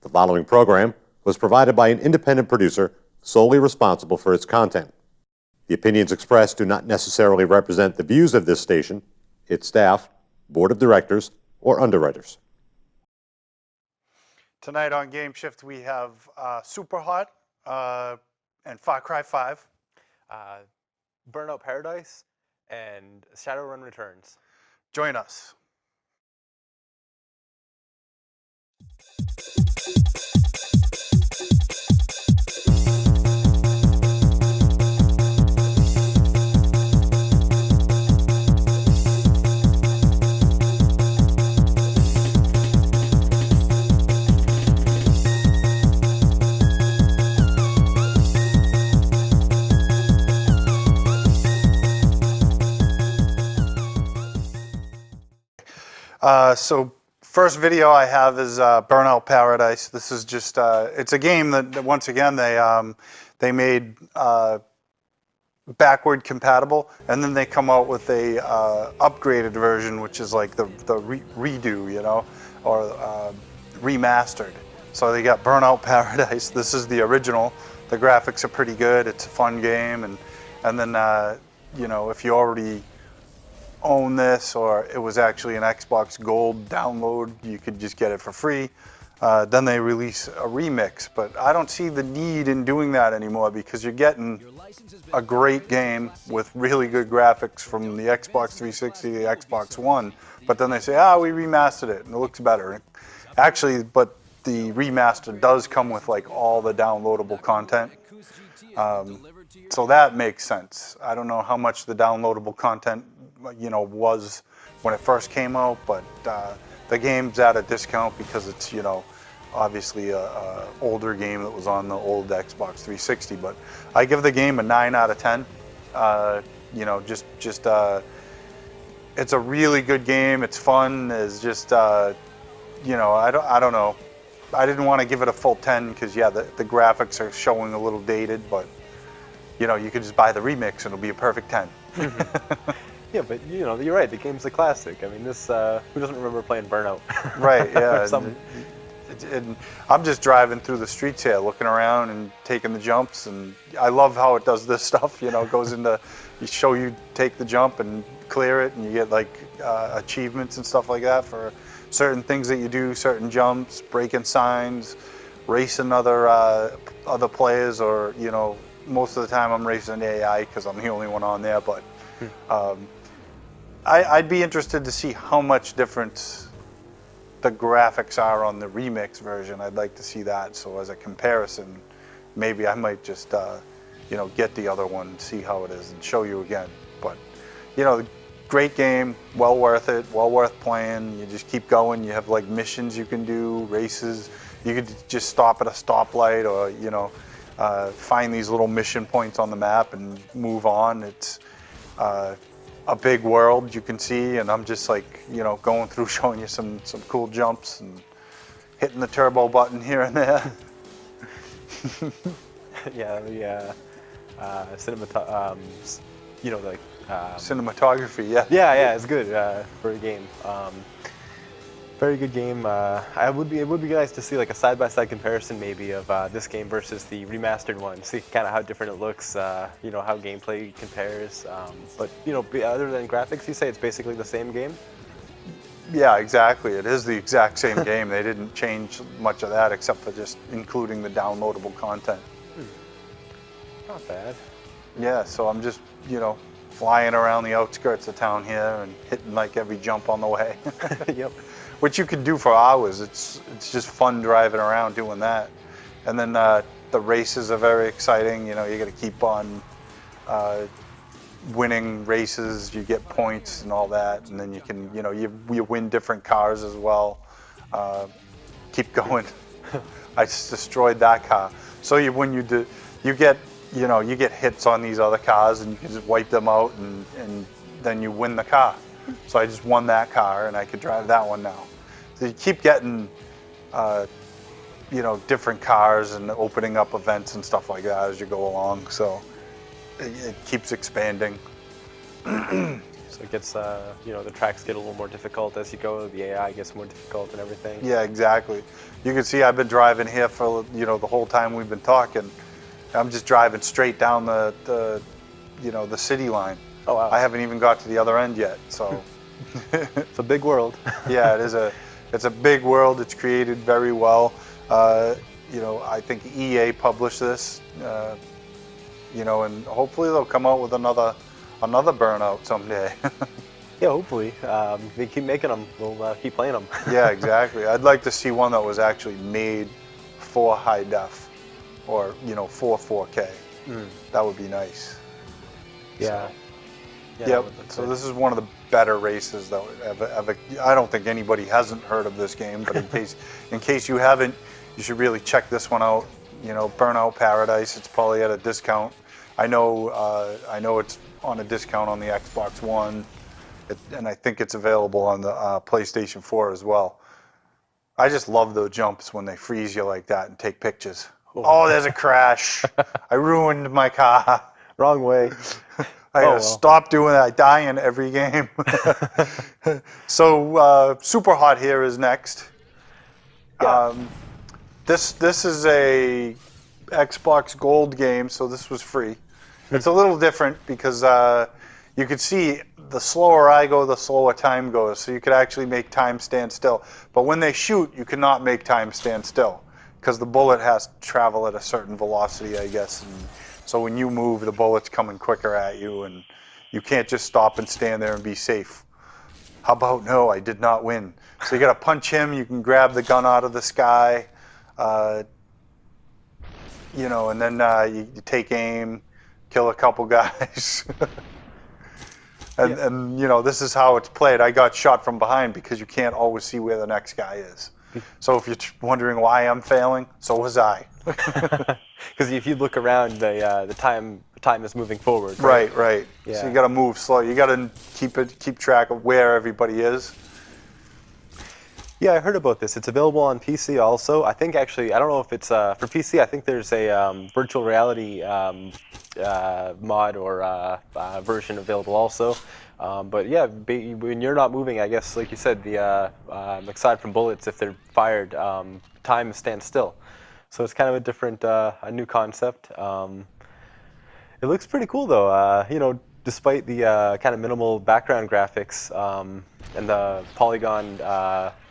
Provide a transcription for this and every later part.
The following program was provided by an independent producer solely responsible for its content. The opinions expressed do not necessarily represent the views of this station, its staff, board of directors, or underwriters. Tonight on GameShift we have Super Hot and Far Cry 5. Burnout Paradise and Shadowrun Returns. Join us. So first video I have is Burnout Paradise. This is just, it's a game that once again they made backward compatible, and then they come out with a upgraded version, which is like the redo, you know, or remastered. So they got Burnout Paradise. This is the original. The graphics are pretty good. It's a fun game, and then you know, if you already own this, or it was actually an Xbox Gold download, you could just get it for free. Then they release a remix, but I don't see the need in doing that anymore because you're getting a great game with really good graphics from the Xbox 360, the Xbox One, but then they say, we remastered it and it looks better. Actually, but the remaster does come with like all the downloadable content. So that makes sense. I don't know how much the downloadable content, you know, was when it first came out, but the game's at a discount because it's, you know, obviously a older game that was on the old Xbox 360. But I give the game a 9 out of 10. You know, just it's a really good game. It's fun. It's just you know, I don't know. I didn't want to give it a full 10 because yeah, the graphics are showing a little dated, but you know, you could just buy the remix and it'll be a perfect 10. Yeah, but you know, you're right. The game's a classic. I mean, this who doesn't remember playing Burnout? Right. Yeah. And I'm just driving through the streets here, looking around and taking the jumps, and I love how it does this stuff. You know, it goes into you take the jump and clear it, and you get like achievements and stuff like that for certain things that you do, certain jumps, breaking signs, racing other players, or you know, most of the time I'm racing AI because I'm the only one on there, but. I'd be interested to see how much difference the graphics are on the remix version. I'd like to see that. So as a comparison, maybe I might just, you know, get the other one and see how it is and show you again. But, you know, great game, well worth it, well worth playing. You just keep going. You have like missions you can do, races. You could just stop at a stoplight, or, you know, find these little mission points on the map and move on. It's a big world you can see, and I'm just like, you know, going through showing you some cool jumps and hitting the turbo button here and there. Yeah, the you know, the cinematography, yeah. Yeah, it's good for a game. Very good game. It would be nice to see like a side-by-side comparison maybe of this game versus the remastered one. See kind of how different it looks. You know, how gameplay compares. But you know, other than graphics, you say it's basically the same game. Yeah, exactly. It is the exact same game. They didn't change much of that except for just including the downloadable content. Not bad. Yeah. So I'm just, you know, flying around the outskirts of town here and hitting like every jump on the way. Yep. Which you could do for hours. It's just fun driving around doing that. And then the races are very exciting. You know, you got to keep on winning races. You get points and all that, and then you can, you know, you win different cars as well. Keep going. I just destroyed that car. So when you get, you know, you get hits on these other cars, and you can just wipe them out, and then you win the car. So I just won that car, and I could drive that one now. So you keep getting, you know, different cars and opening up events and stuff like that as you go along. So it keeps expanding. So it gets, the tracks get a little more difficult as you go. The AI gets more difficult and everything. Yeah, exactly. You can see I've been driving here for the whole time we've been talking. I'm just driving straight down the city line. Oh wow! I haven't even got to the other end yet. So It's a big world. yeah, it's a big world. It's created very well. I think EA published this. And hopefully they'll come out with another Burnout someday. Yeah, hopefully. They keep making them. We'll keep playing them. Yeah, exactly. I'd like to see one that was actually made for high def, or for 4K. That would be nice. Yeah. Yep. So this is one of the better races that ever. I don't think anybody hasn't heard of this game, but in case you haven't, you should really check this one out. Burnout Paradise. It's probably at a discount. I know it's on a discount on the Xbox One, and I think it's available on the PlayStation 4 as well. I just love those jumps when they freeze you like that and take pictures. Oh, there's a crash. I ruined my car. Wrong way. I gotta stop doing that. I die in every game. So Super Hot here is next. Yeah. This is a Xbox Gold game, so this was free. It's a little different because you could see the slower I go, the slower time goes. So you could actually make time stand still. But when they shoot, you cannot make time stand still because the bullet has to travel at a certain velocity, I guess. And so when you move, the bullet's coming quicker at you, and you can't just stop and stand there and be safe. How about no, I did not win. So you got to punch him. You can grab the gun out of the sky, and then you take aim, kill a couple guys. And this is how it's played. I got shot from behind because you can't always see where the next guy is. So if you're wondering why I'm failing, so was I. Because if you look around, the time is moving forward. Right. Yeah. So you got to move slow. You got to keep track of where everybody is. Yeah, I heard about this. It's available on PC also. I think actually, I don't know if it's for PC. I think there's a virtual reality mod or version available also. But yeah, when you're not moving, I guess, like you said, the aside from bullets, if they're fired, time stands still. So it's kind of a different, a new concept. It looks pretty cool though. Despite the kind of minimal background graphics and the polygon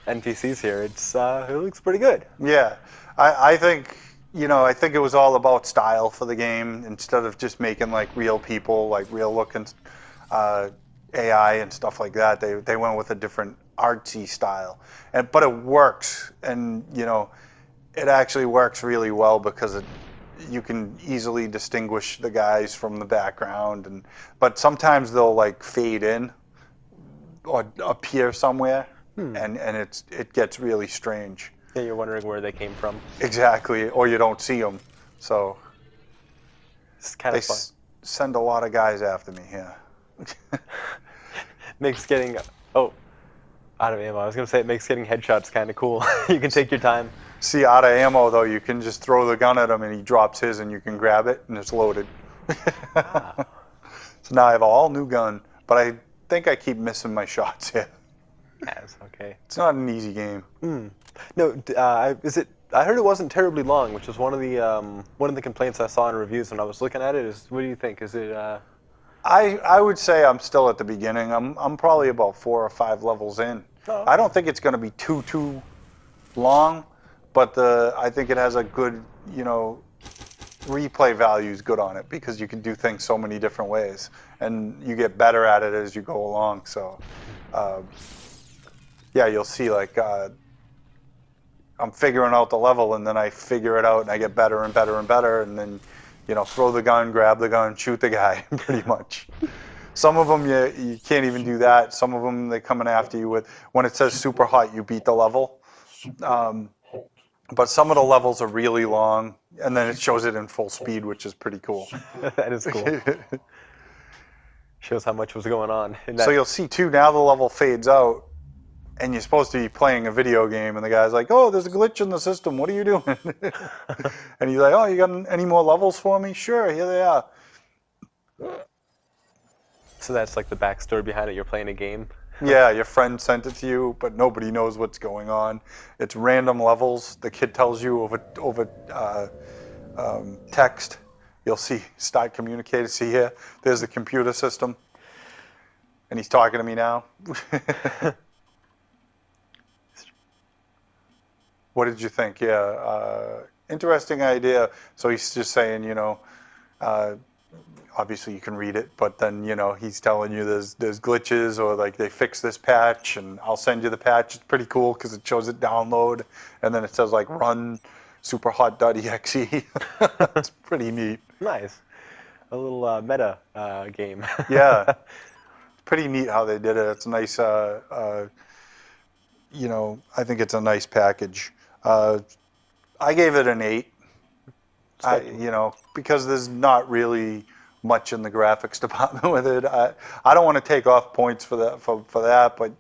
NPCs here, it looks pretty good. Yeah, I think it was all about style for the game instead of just making like real people, like real looking AI and stuff like that. They went with a different artsy style, but it works, and it actually works really well because you can easily distinguish the guys from the background, but sometimes they'll like fade in or appear somewhere, and it gets really strange. Yeah, you're wondering where they came from. Exactly, or you don't see them. So It's kind of fun. Send a lot of guys after me here. Makes getting out of ammo. I was gonna say it makes getting headshots kind of cool. You can take your time. See, out of ammo though, you can just throw the gun at him and he drops his, and you can grab it and it's loaded. Wow. So now I have an all new gun, but I think I keep missing my shots here. Yes, okay. It's not an easy game. No, I heard it wasn't terribly long, which was one of the complaints I saw in reviews when I was looking at it. What do you think? Is it? I would say I'm still at the beginning. I'm probably about 4 or 5 levels in. Oh. I don't think it's going to be too long, but I think it has a good replay value is good on it because you can do things so many different ways, and you get better at it as you go along. So, yeah, you'll see like I'm figuring out the level, and then I figure it out, and I get better and better and better, and then throw the gun, grab the gun, shoot the guy, pretty much. Some of them you can't even do that. Some of them they coming after you with when it says super hot, you beat the level. But some of the levels are really long, and then it shows it in full speed, which is pretty cool. That is cool. Shows how much was going on. So you'll see too, now the level fades out, and you're supposed to be playing a video game, and the guy's like, oh, there's a glitch in the system, what are you doing? And he's like, oh, you got any more levels for me? Sure, here they are. So that's like the backstory behind it. You're playing a game. Yeah, your friend sent it to you, but nobody knows what's going on. It's random levels. The kid tells you over text. You'll see, start communicating. See here, there's the computer system, and he's talking to me now. What did you think? Yeah, interesting idea. So he's just saying, obviously you can read it, but then he's telling you there's glitches, or like they fix this patch, and I'll send you the patch. It's pretty cool because it shows it download, and then it says like run superhot.exe. It's pretty neat. Nice. A little meta game. Yeah, it's pretty neat how they did it. It's a nice. I think it's a nice package. I gave it an 8. Because there's not really much in the graphics department with it. I don't want to take off points for that, but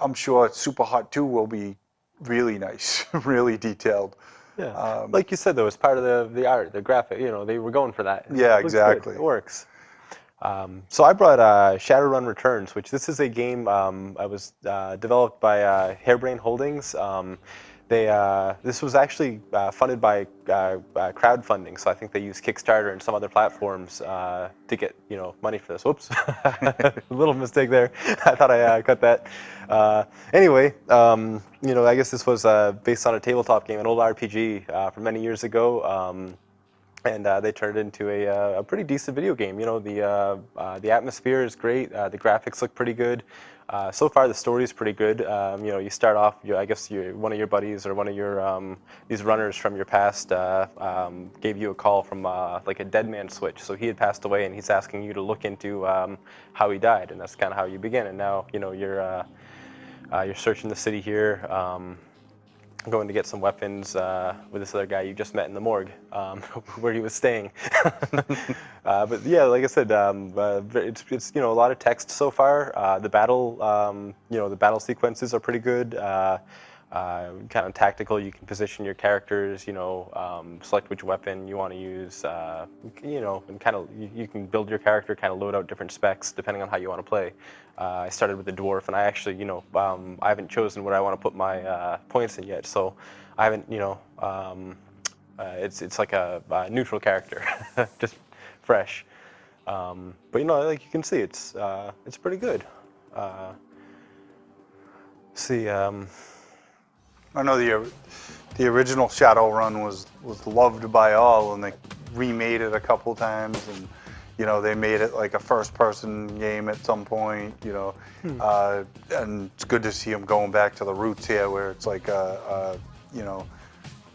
I'm sure Super Hot 2 will be really nice, really detailed. Yeah. Like you said, though, it's part of the art, the graphic. They were going for that. Yeah, Looks exactly. good. It works. So I brought Shadowrun Returns, which this is a game I was developed by Harebrained Holdings. This was actually funded by crowdfunding, so I think they used Kickstarter and some other platforms to get money for this. Whoops, a little mistake there. I thought I cut that. Anyway, I guess this was based on a tabletop game, an old RPG from many years ago. And they turned it into a pretty decent video game. The atmosphere is great. The graphics look pretty good. So far, the story is pretty good. You start off. I guess one of your buddies or one of your these runners from your past gave you a call from like a dead man switch. So he had passed away, and he's asking you to look into how he died, and that's kind of how you begin. And now you're searching the city here. Going to get some weapons with this other guy you just met in the morgue, where he was staying. But yeah, like I said, it's a lot of text so far. The battle sequences are pretty good. Kind of tactical. You can position your characters. Select which weapon you want to use. And kind of you can build your character, kind of load out different specs depending on how you want to play. I started with the dwarf, and I actually, I haven't chosen what I want to put my points in yet. So I haven't, it's like a neutral character, just fresh. But like you can see, it's pretty good. See. I know the original Shadowrun was loved by all, and they remade it a couple times, and they made it like a first-person game at some point. And it's good to see them going back to the roots here, where it's like a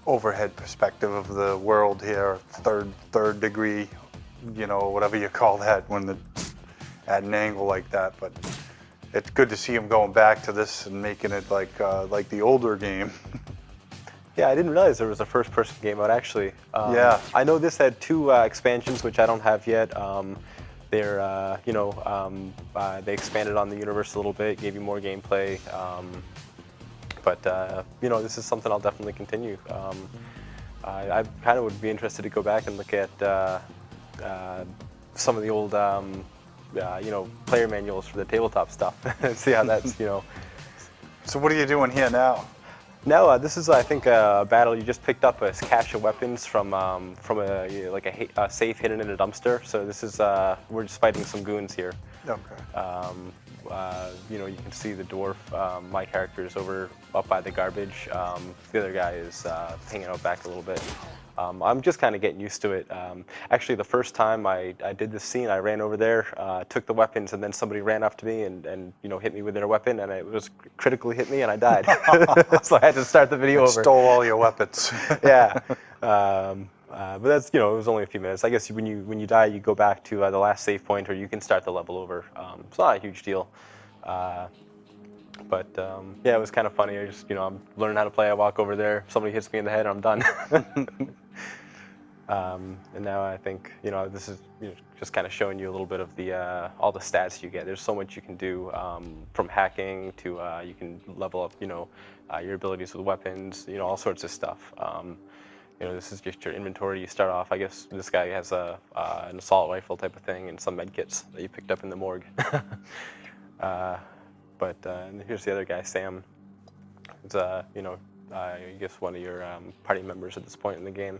overhead perspective of the world here, third degree, whatever you call that when at an angle like that, but. It's good to see them going back to this and making it like the older game. Yeah, I didn't realize there was a first-person game out actually. Yeah. I know this had 2 expansions, which I don't have yet. They expanded on the universe a little bit, gave you more gameplay. But this is something I'll definitely continue. I kind of would be interested to go back and look at some of the old. Player manuals for the tabletop stuff and see how that's, So what are you doing here now? Now, this is, I think, a battle. You just picked up a cache of weapons from a safe hidden in a dumpster. So this is, we're just fighting some goons here. Okay. You can see the dwarf, my character is up by the garbage. The other guy is hanging out back a little bit. I'm just kind of getting used to it. Actually, the first time I did this scene, I ran over there, took the weapons, and then somebody ran up to me and hit me with their weapon, and it was critically hit me, and I died. So I had to start the video over. Stole all your weapons. Yeah. But that's, it was only a few minutes. I guess when you die, you go back to the last save point, or you can start the level over. It's not a huge deal. But yeah, it was kind of funny. I just, I'm learning how to play. I walk over there, somebody hits me in the head, and I'm done. And now I think, this is just kind of showing you a little bit of the all the stats you get. There's so much you can do, from hacking to you can level up, your abilities with weapons, all sorts of stuff. this is just your inventory. You start off, I guess this guy has an assault rifle type of thing and some med kits that you picked up in the morgue. And here's the other guy, Sam. It's I guess one of your party members at this point in the game.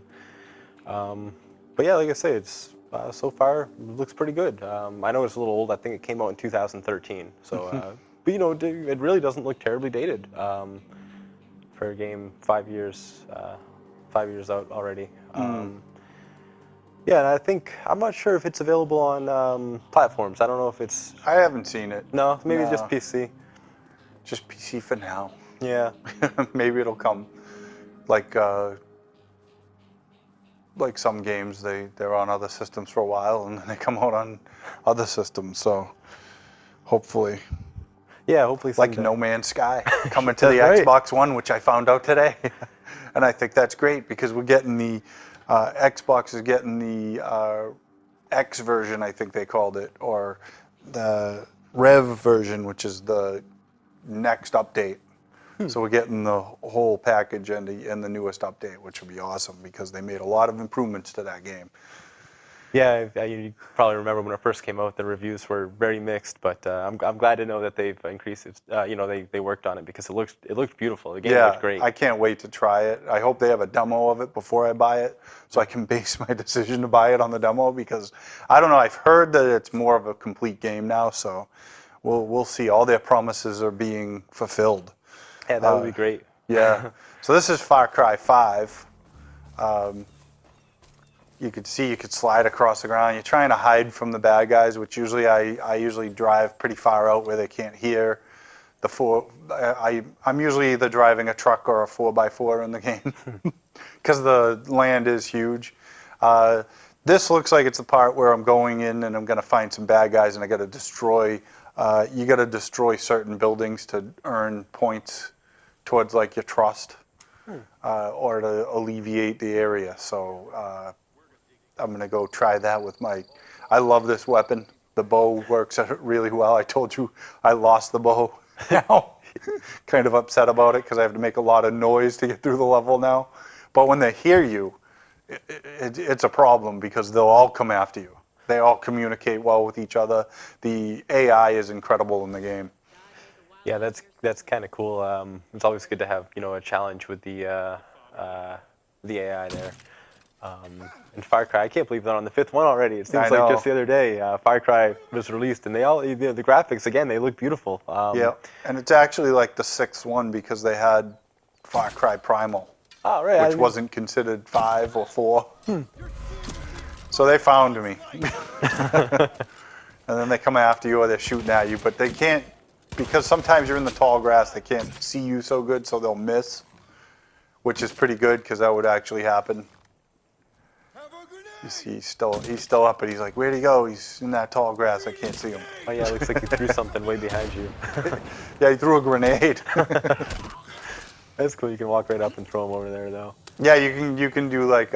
But yeah, like I say, it's so far it looks pretty good. I know it's a little old. I think it came out in 2013. So, but it really doesn't look terribly dated for a game 5 years, 5 years out already. Yeah, and I think I'm not sure if it's available on platforms. I don't know if it's. I haven't seen it. No, maybe No. just PC. Just PC for now. Yeah. Maybe it'll come. Like some games, they're on other systems for a while and then they come out on other systems. So hopefully, Yeah, hopefully. like Someday. No Man's Sky coming to the That's right. Xbox One, which I found out today, and I think that's great because we're getting the Xbox is getting the X version, I think they called it, or the Rev version, which is the next update. So we're getting the whole package and the newest update, which will be awesome because they made a lot of improvements to that game. Yeah, you probably remember when it first came out, the reviews were very mixed, but I'm glad to know that they've increased it. They worked on it because it looked beautiful. The game looked great. I can't wait to try it. I hope they have a demo of it before I buy it, so I can base my decision to buy it on the demo. Because I don't know, I've heard that it's more of a complete game now, so we'll see. All their promises are being fulfilled. Yeah, that would be great. Yeah. So this is Far Cry 5. You could slide across the ground. You're trying to hide from the bad guys, which usually I usually drive pretty far out where they can't hear. I'm usually either driving a truck or a 4x4 in the game because the land is huge. This looks like it's the part where I'm going in and I'm going to find some bad guys and I got to destroy. You got to destroy certain buildings to earn points towards like your trust or to alleviate the area. So I'm going to go try that with I love this weapon. The bow works really well. I told you I lost the bow now. Kind of upset about it because I have to make a lot of noise to get through the level now. But when they hear you, it's a problem because they'll all come after you. They all communicate well with each other. The AI is incredible in the game. Yeah, that's kind of cool. It's always good to have a challenge with the AI there. And Far Cry, I can't believe they're on the 5th one already. It seems I like know. just the other day, Far Cry was released, and they all the graphics again, they look beautiful. Yeah, and it's actually like the 6th one because they had Far Cry Primal, Oh right, which wasn't considered 5 or 4. So they found me. And then they come after you or they're shooting at you, but they can't, because sometimes you're in the tall grass, they can't see you so good, so they'll miss, which is pretty good because that would actually happen. You see, he's still up, but he's like, where'd he go? He's in that tall grass. I can't see him. Oh yeah, it looks like he threw something way behind you. Yeah, he threw a grenade. That's cool. You can walk right up and throw him over there, though. Yeah, you can do like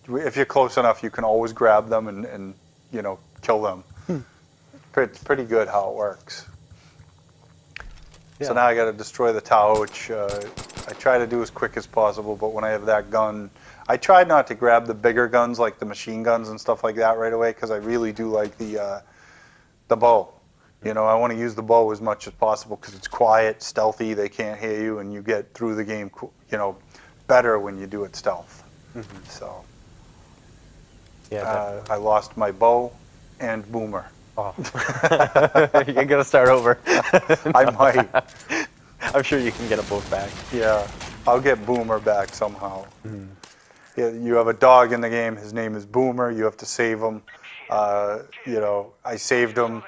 if you're close enough, you can always grab them and kill them. It's pretty good how it works. Yeah. So now I got to destroy the tower, which I try to do as quick as possible. But when I have that gun, I try not to grab the bigger guns like the machine guns and stuff like that right away because I really do like the bow. I want to use the bow as much as possible because it's quiet, stealthy. They can't hear you, and you get through the game, better when you do it stealth. So Yeah. I lost my bow and boomer. Oh. You're gonna start over. I might. I'm sure you can get them both back. Yeah, I'll get Boomer back somehow. Yeah, you have a dog in the game. His name is Boomer. You have to save him. I saved him,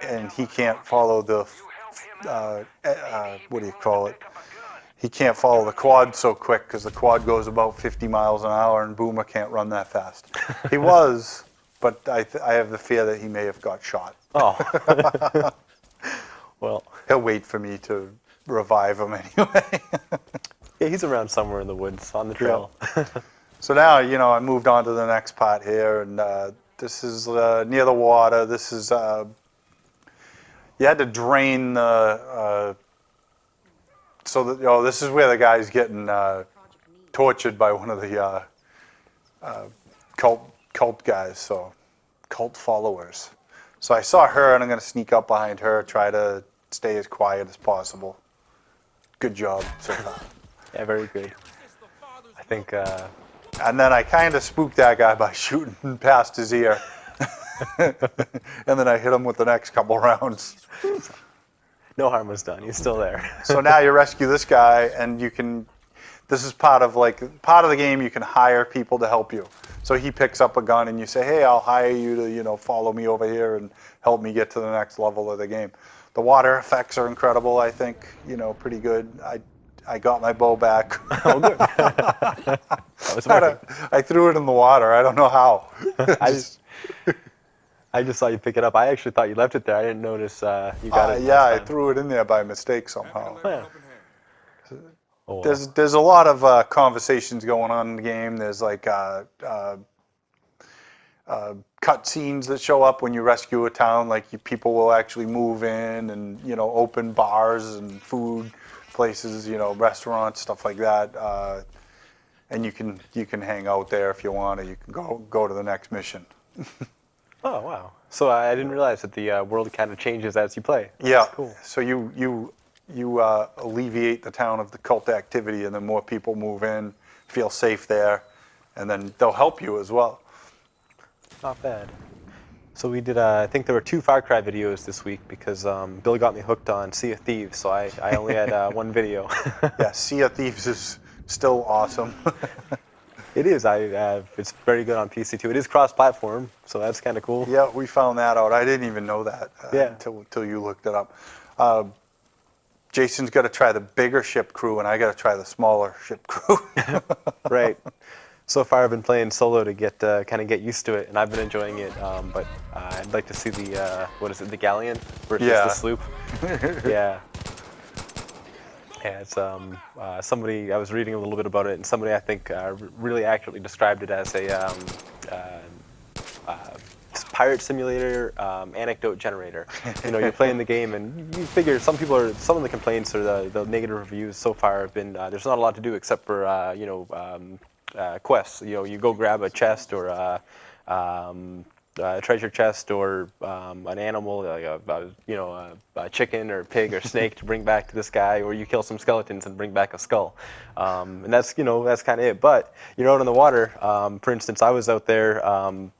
and he can't follow the what do you call it? He can't follow the quad so quick because the quad goes about 50 miles an hour, and Boomer can't run that fast. He was, but I have the fear that he may have got shot. Oh. Well. He'll wait for me to revive him anyway. Yeah, he's around somewhere in the woods on the trail. Yeah. So now, I moved on to the next part here, and this is near the water. This is, you had to drain the, so that, this is where the guy's getting tortured by one of the cult guys, so cult followers. So I saw her, and I'm going to sneak up behind her, try to stay as quiet as possible. Good job so far. Yeah, very good. I think. And then I kind of spooked that guy by shooting past his ear. And then I hit him with the next couple rounds. No harm was done. He's still there. So now you rescue this guy, and you can. This is part of the game. You can hire people to help you. So he picks up a gun, and you say, "Hey, I'll hire you to follow me over here and help me get to the next level of the game." The water effects are incredible. I think pretty good. I got my bow back. Oh, good. That was working. I threw it in the water. I don't know how. I just saw you pick it up. I actually thought you left it there. I didn't notice you got it. Yeah, I threw it in there by mistake somehow. Yeah. Oh, wow. There's a lot of conversations going on in the game. There's like cut scenes that show up when you rescue a town. Like people will actually move in and open bars and food places, restaurants, stuff like that. And you can hang out there if you want, or you can go to the next mission. Oh, wow. So I didn't realize that the world kind of changes as you play. Yeah. That's cool. So you alleviate the town of the cult activity, and then more people move in, feel safe there, and then they'll help you as well. Not bad. So we did, I think there were 2 Far Cry videos this week because Bill got me hooked on Sea of Thieves, so I only had 1 video. Yeah, Sea of Thieves is still awesome. It is. It's very good on PC too. It is cross-platform, so that's kind of cool. Yeah, we found that out. I didn't even know that until you looked it up. Jason's got to try the bigger ship crew, and I got to try the smaller ship crew. Right. So far, I've been playing solo to kind of get used to it, and I've been enjoying it. But I'd like to see the galleon versus the sloop. Yeah. Yeah, it's somebody, I was reading a little bit about it, and somebody I think really accurately described it as a pirate simulator anecdote generator. You're playing the game, and you figure some of the complaints or the negative reviews so far have been there's not a lot to do except for quests. You go grab a chest or a treasure chest or an animal, like a chicken or pig or snake to bring back to this guy, or you kill some skeletons and bring back a skull, and that's kind of it. But you're out in the water. For instance, I was out there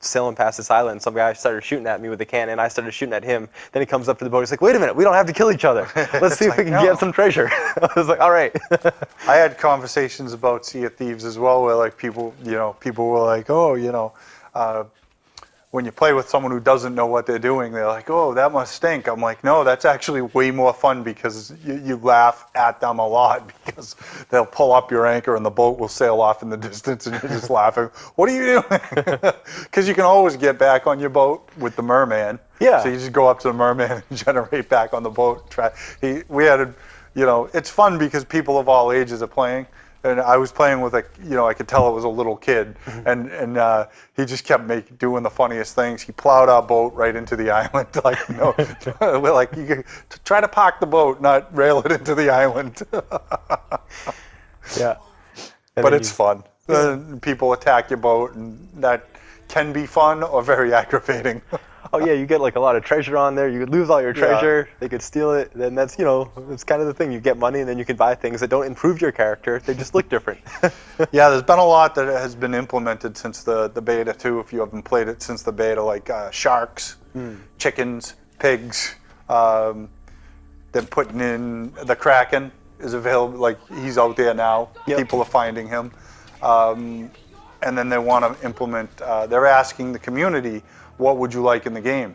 sailing past this island. Some guy started shooting at me with a cannon. I started shooting at him. Then he comes up to the boat. He's like, "Wait a minute, we don't have to kill each other. Let's see if we can get some treasure." I was like, "All right." I had conversations about Sea of Thieves as well, where like people were like, "Oh, when you play with someone who doesn't know what they're doing, they're like, oh, that must stink." I'm like, no, that's actually way more fun because you laugh at them a lot because they'll pull up your anchor and the boat will sail off in the distance and you're just laughing. What are you doing? Because you can always get back on your boat with the merman. Yeah. So you just go up to the merman and generate back on the boat. It's fun because people of all ages are playing. And I was playing with I could tell it was a little kid, and he just kept doing the funniest things. He plowed our boat right into the island. We're like, you try to park the boat, not rail it into the island. Yeah. But it's fun. People attack your boat, and that can be fun or very aggravating. Oh yeah, you get like a lot of treasure on there. You could lose all your treasure. Yeah. They could steal it. Then that's it's kind of the thing. You get money, and then you can buy things that don't improve your character. They just look different. Yeah, there's been a lot that has been implemented since the beta too. If you haven't played it since the beta, like sharks, chickens, pigs. They're putting in the Kraken is available. Like he's out there now. Yep. People are finding him, and then they want to implement. They're asking the community, what would you like in the game?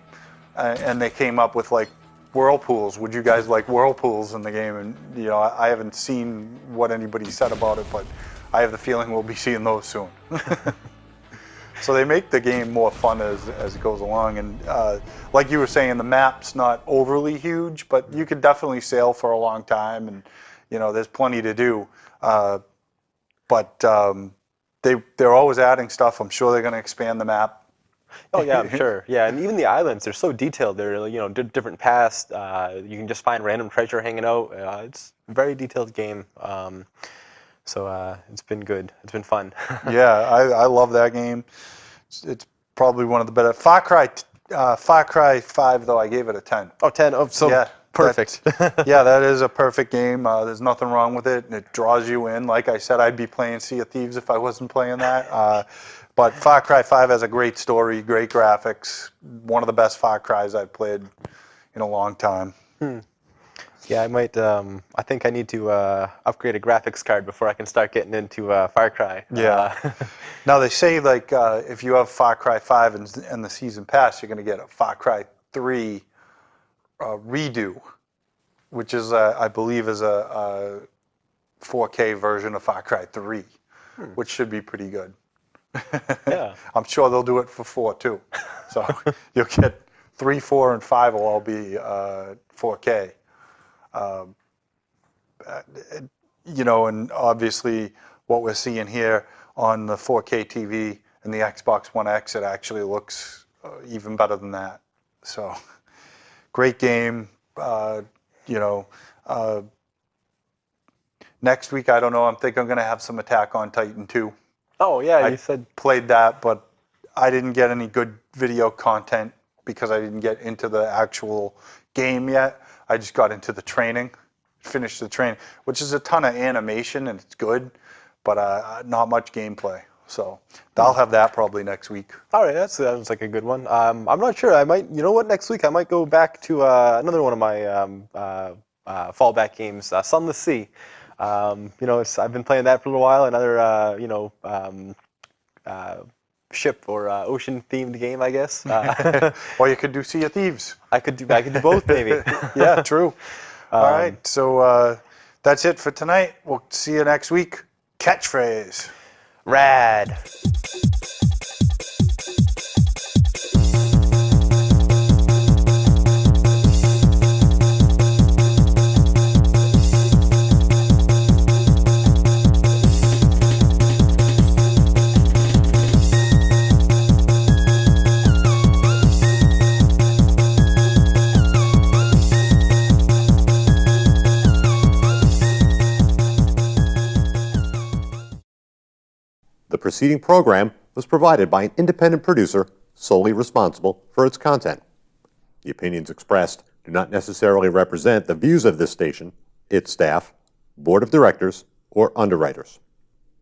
And they came up with like whirlpools. Would you guys like whirlpools in the game? And I haven't seen what anybody said about it, but I have the feeling we'll be seeing those soon. So they make the game more fun as it goes along. And like you were saying, the map's not overly huge, but you could definitely sail for a long time, and there's plenty to do. But they're always adding stuff. I'm sure they're going to expand the map. Oh yeah, I'm sure. Yeah, and even the islands, they're so detailed. They're different paths. You can just find random treasure hanging out. It's a very detailed game. So it's been good. It's been fun. Yeah, I love that game. It's probably one of the better. Far Cry 5 though, I gave it a 10. Oh, 10. Oh, so Yeah, perfect. Yeah, that is a perfect game. There's nothing wrong with it, and it draws you in. Like I said, I'd be playing Sea of Thieves if I wasn't playing that. But Far Cry 5 has a great story, great graphics. One of the best Far Cries I've played in a long time. Yeah, I might. I think I need to upgrade a graphics card before I can start getting into Far Cry. Yeah. Now they say like if you have Far Cry 5 and the season pass, you're going to get a Far Cry 3 redo, which is I believe is a 4K version of Far Cry 3, which should be pretty good. Yeah. I'm sure they'll do it for 4 too. So you'll get 3, 4, and 5 will all be 4K. You know, and obviously what we're seeing here on the 4K TV and the Xbox One X, it actually looks even better than that. So great game. You know, next week, I don't know, I think I'm going to have some Attack on Titan 2. Oh yeah, I you said. played that, but I didn't get any good video content because I didn't get into the actual game yet. I just got into the training, finished the training, which is a ton of animation and it's good, but not much gameplay. So I'll have that probably next week. All right, that sounds like a good one. I'm not sure. I might. You know what? Next week I might go back to another one of my fallback games, Sunless Sea. You know, I've been playing that for a little while. Another ship or ocean themed game, I guess. Or you could do Sea of Thieves. I could do both maybe. Yeah, true. All right, so that's it for tonight. We'll see you next week. Catchphrase. Rad. The preceding program was provided by an independent producer solely responsible for its content. The opinions expressed do not necessarily represent the views of this station, its staff, board of directors, or underwriters.